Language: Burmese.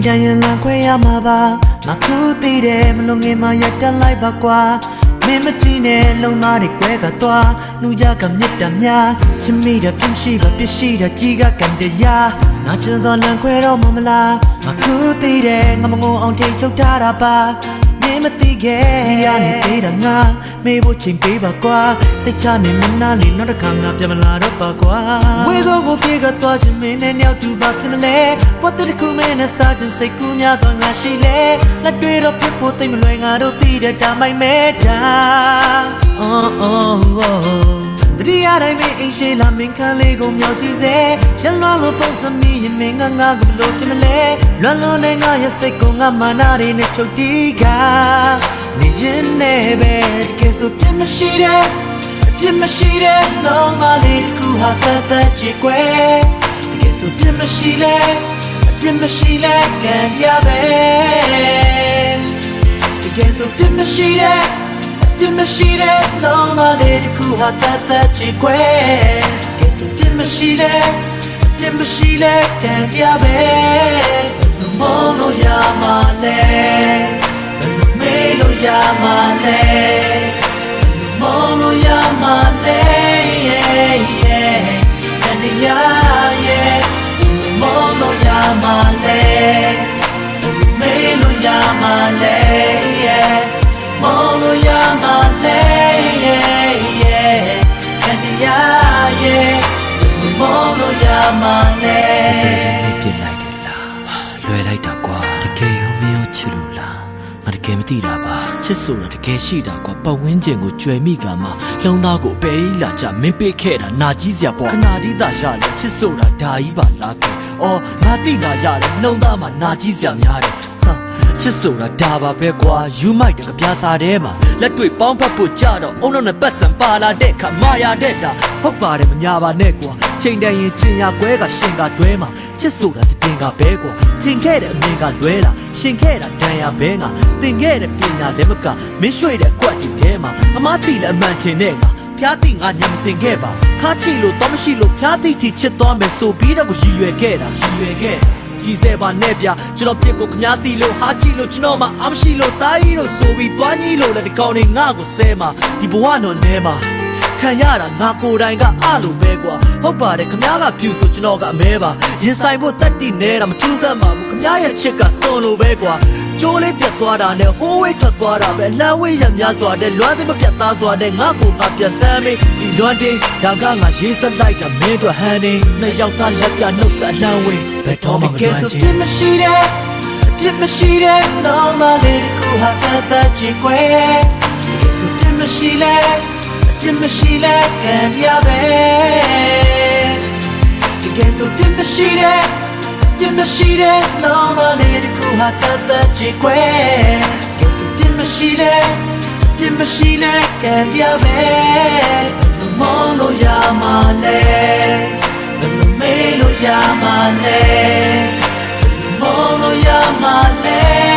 ချိန်တိုင်းရင်လမ်းခွဲရမှာပါမခုသိတယ်မလုံငင်မှရက်တက်လိုက်ပါကွာမင်းမကြည့်နဲ့လုံသားတွေကွဲကသွားနှူကြကမြစ်တများချစ်မိတာပြင်းရှိပါပြစ်ရှိတာကြီးကကံတရားနာချင်စောလမ်းခွဲတော့မလားမခုသိတယ်ငမငုံအောင်ထိတ်ချုပ်ထားတာပါမသိခဲ့ရနေသေးတာငါမေးဖို့ချိန်ပေးပါကွာစိတ်ချနေမနာလေးနောက်တစ်ခါငါပြန်မလာတော့ပါကွာဝေဆုံးကိုပြေကသွားချင်မင်းနဲ့ညောက်တူပါထင်မလဲပေါ်တဲ့ခုမင်းနဲ့စားချင်စိတ်ကူးများစွာငါရှိလေလက်တွေတော့ဖြစ်ဖို့သိမလွယ်ငါတို့သိတဲ့တာမိုက်မဲတာတတိယတိုင်းမင်းအိမ်ရှိလာမင်းခန်းလေးကိုမြောက်ကြည့်စေရလွန်လို့ဖုန်းစမီးရင်မင်းငါကိုဘလို့တင်မလဲလွန်လွန်နဲ့ငါရဲ့စိတ်ကိုငါမာနာတွေနဲ့ချုပ်တီးကနေရင်နဲ့ပဲကဲဆိုပြမရှိတဲ့လုံးသားလေးတစ်ခုဟာတတ်ကြည့်ကွယ်ကဲဆိုပြမရှိလဲကံပြပဲကဲဆိုပြမရှိတဲ့လုံးသားလေးတစ်ခုဟာတတ်ကြည့်ကွယ်ကဲဆိုပြမရှိလဲကံပြပဲမုန်းလို့ရမှာလဲမေးလို့ရမှာလဲမုန်းလို့ရမှာလဲတန်တရားရဲ့မုန်းလို့ရမှာလဲမေးလို့ရမှာလဲမုန်းလို့ရမှာလဲတန်တရားရဲ့မုန်းလို့ရမှာလဲပြစ်လိုက်တယ်လားလွယ်လိုက်တာကွာတကယ်ရောမရောချစ်လို့လားငါတကယ်မသိတာပါချစ်ဆိုတာတကယ်ရှိတာကွာပတ်ဝန်းကျင်ကိုကြွယ်မိကမှလုံသားကိုအပေလာကြမင်းပေးခဲ့တာနာကြီးစရာပေါ့ခဏဒီတာရလေချစ်ဆိုတာဒါကြီးပါလားကွအော်ငါသိတာရတယ်လုံသားမှာနာကြီးစရာများတယ်ချစ်ဆိုတာဒါပါပဲကွာယူမိုက်တကပြားစားထဲမှာလက်တွေ့ပေါင်းဖက်ဖို့ကြတော့အုံနောက်နဲ့ပတ်စံပါလာတဲ့ခါမာရတဲ့လားဟုတ်ပါတယ်မညာပါနဲ့ကွာချိန်တန်ရင်ကျင်ရကွဲကရှင်ကတွဲမှာချစ်ဆိုတာတင်ကပဲကွာသင်ခဲ့တဲ့အမြင်ကလွဲလာရှင်ခဲ့တာတန်ရဘဲငါသင်ခဲ့တဲ့ပညာလည်းမကမင်းရွှေ့တဲ့အကွက်ဒီထဲမှာအမားတိလည်းအမှန်ထင်တဲ့ငါဖျားတိငါညမစင်ခဲ့ပါခါချီလို့တော့မရှိလို့ဖျားတိထိချစ်သွားမယ်ဆိုပြီးတော့ကိုရည်ရွယ်ခဲ့တာကြီးစဲပါနဲ့ဗျကျွန်တော်ပြစ်ကိုခမားတီလို့ဟာချီလို့ကျွန်တော်မှအမရှိလို့တားကြီးလို့ဆိုပြီးတွားကြီးလို့လည်းဒီကောင်တွေငါ့ကိုဆဲမှာဒီဘဝတော့နဲမှာခံရတာငါကိုယ်တိုင်ကအလိုပဲကွာဟုတ်ပါတယ်ခမားကဖြူဆိုကျွန်တော်ကအမဲပါရင်ဆိုင်ဖို့တက်တီနေတာမထူးဆန်းပါဘူးခမားရဲ့ချစ်ကစွန်လိုပဲကွာကျိုးလေးပြတ်သွားတာနဲ့ဟိုးဝေးထွက်သွားတာပဲလှမ်းဝေးရများစွာတဲ့လွမ်းသိမပြတ်သားစွာတဲ့ငါကိုငါပြတ်ဆမ်းမေးဒီလွမ်းတေးဒါကငါရေးဆက်လိုက်တာမင်းတို့ဟန်နေနှစ်ယောက်သားလက်ပြနှုတ်ဆက်လှမ်းဝေးဘယ်တော့မှမလွမ်းချင်ပြစ်မရှိတဲ့လုံးသားလေးတစ်ခုဟာတတ်ကြည့်ကွယ်ကဲဆိုပြစ်မရှိလဲကံပြပဲတကယ်ဆိုပြစ်မရှိတဲ့လုံးသားလေးတစ်ခုဟာတတ်ကြည့်ကွယ်ကဲဆိုပြစ်မရှိလဲကံပြပဲမုန်းလို့ရမှာလဲမေးလို့ရမှာလဲမုန်းလို့ရမှာလဲ